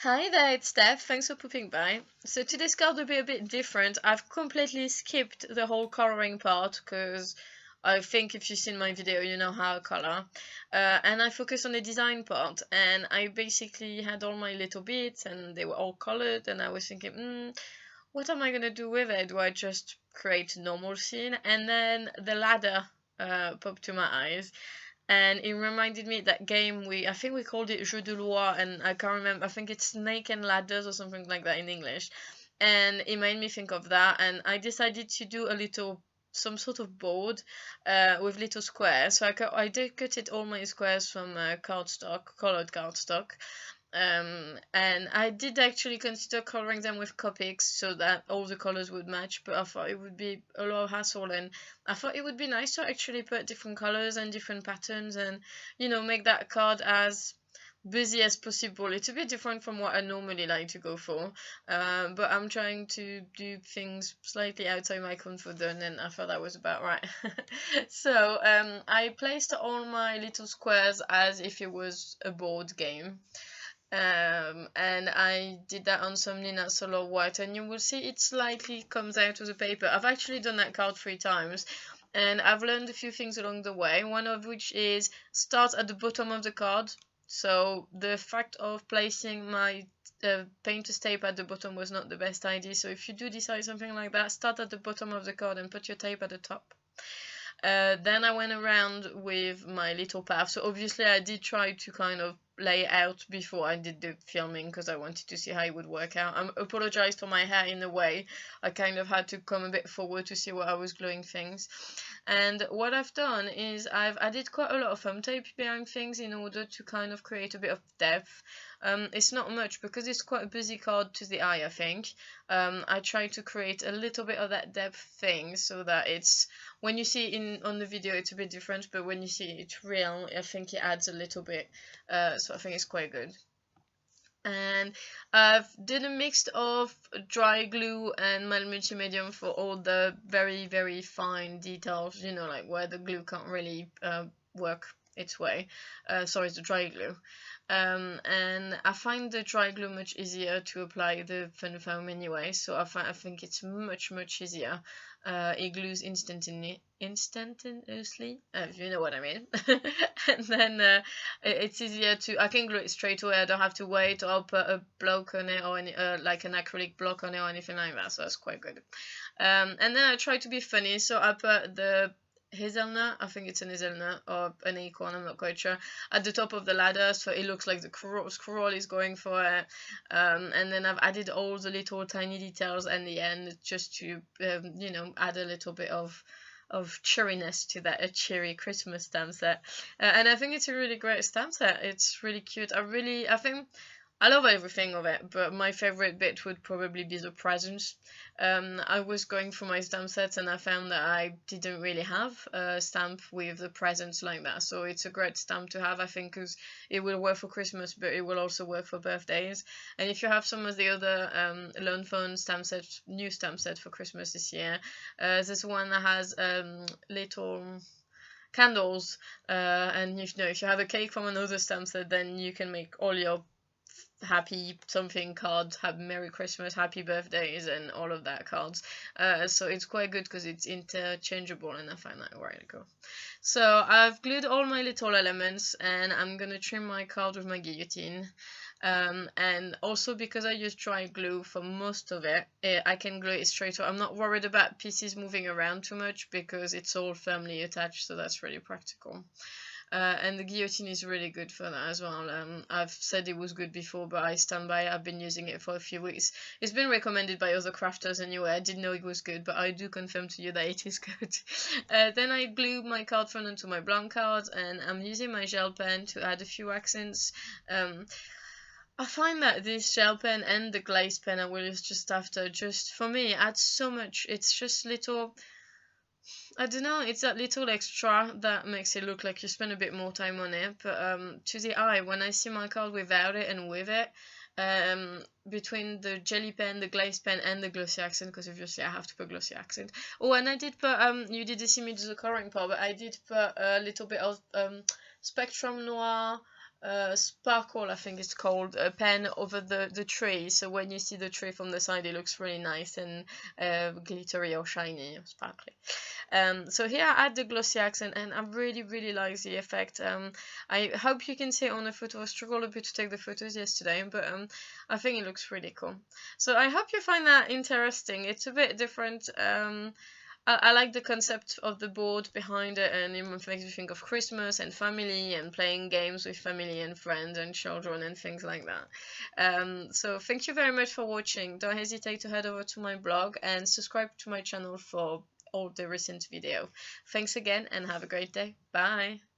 Hi there, it's Steph. Thanks for popping by. So today's card will be a bit different. I've completely skipped the whole coloring part because I think if you've seen my video, you know how I color. And I focus on the design part. And I basically had all my little bits and they were all colored. And I was thinking, what am I going to do with it? Do I just create a normal scene? And then the ladder popped to my eyes and it reminded me that game I think we called it Jeu de Loi, and I can't remember. I think it's Snake and Ladders or something like that in English, and it made me think of that. And I decided to do some sort of board with little squares. So I did cut it all my squares from cardstock, colored cardstock, and I did actually consider coloring them with Copics so that all the colors would match, but I thought it would be a lot of hassle, and I thought it would be nice to actually put different colors and different patterns and, make that card as busy as possible. It's a bit different from what I normally like to go for, but I'm trying to do things slightly outside my comfort zone, and I thought that was about right. So I placed all my little squares as if it was a board game. And I did that on some Nina Solar White, and you will see it slightly comes out of the paper. I've actually done that card 3 times, and I've learned a few things along the way, one of which is start at the bottom of the card. So the fact of placing my painter's tape at the bottom was not the best idea, so if you do decide something like that, start at the bottom of the card and put your tape at the top. Then I went around with my little path. So obviously I did try to kind of lay out before I did the filming because I wanted to see how it would work out. I apologize for my hair in a way. I kind of had to come a bit forward to see where I was gluing things. And what I've done is I've added quite a lot of thumb tape behind things in order to kind of create a bit of depth. It's not much because it's quite a busy card to the eye, I think. I try to create a little bit of that depth thing so that it's, when you see it on the video it's a bit different, but when you see it real, I think it adds a little bit, so I think it's quite good. And I've did a mix of dry glue and mild multimedium for all the very, very fine details, like where the glue can't really work its way. Sorry, the dry glue. And I find the dry glue much easier to apply the fun foam anyway, so I think it's much easier. It glues instantaneously, if you know what I mean. And then it's easier I can glue it straight away. I don't have to wait, or I'll put a block on it, or like an acrylic block on it or anything like that, so that's quite good. And then I try to be funny, so I put the hazelnut, I think it's an hazelnut or an acorn, I'm not quite sure, at the top of the ladder, so it looks like the squirrel is going for it. And then I've added all the little tiny details at the end just to add a little bit of cheeriness to that, a Cheery Christmas stamp set. And I think it's a really great stamp set. It's really cute. I think I love everything of it, but my favorite bit would probably be the presents. I was going through my stamp sets and I found that I didn't really have a stamp with the presents like that, so it's a great stamp to have, I think, because it will work for Christmas, but it will also work for birthdays. And if you have some of the other Lawn Fawn stamp sets, new stamp set for Christmas this year, there's one that has little candles, and if you have a cake from another stamp set, then you can make all your happy something cards, have Merry Christmas, Happy Birthdays, and all of that cards. So it's quite good because it's interchangeable, and I find that really cool. So I've glued all my little elements, and I'm gonna trim my card with my guillotine. And also because I use dry glue for most of it, I can glue it straight away. I'm not worried about pieces moving around too much because it's all firmly attached, so that's really practical. And the guillotine is really good for that as well. I've said it was good before, but I stand by it. I've been using it for a few weeks. It's been recommended by other crafters anyway. I didn't know it was good, but I do confirm to you that it is good. Then I glue my card front onto my blank card, and I'm using my gel pen to add a few accents. I find that this gel pen and the glaze pen I will use just after, just for me, adds so much. It's just little, I don't know, it's that little extra that makes it look like you spend a bit more time on it, but to the eye, when I see my card without it and with it, between the jelly pen, the glaze pen, and the glossy accent, because obviously I have to put glossy accent. Oh, and I did put, you didn't see me do the coloring part, but I did put a little bit of Spectrum Noir, sparkle, I think it's called, a pen over the tree. So when you see the tree from the side, it looks really nice and glittery or shiny or sparkly. So here I add the glossy accent, and I really like the effect. I hope you can see it on the photo. I struggled a bit to take the photos yesterday, but I think it looks really cool. So I hope you find that interesting. It's a bit different. I like the concept of the board behind it, and it makes you think of Christmas and family and playing games with family and friends and children and things like that. So thank you very much for watching. Don't hesitate to head over to my blog and subscribe to my channel for all the recent video. Thanks again and have a great day. Bye!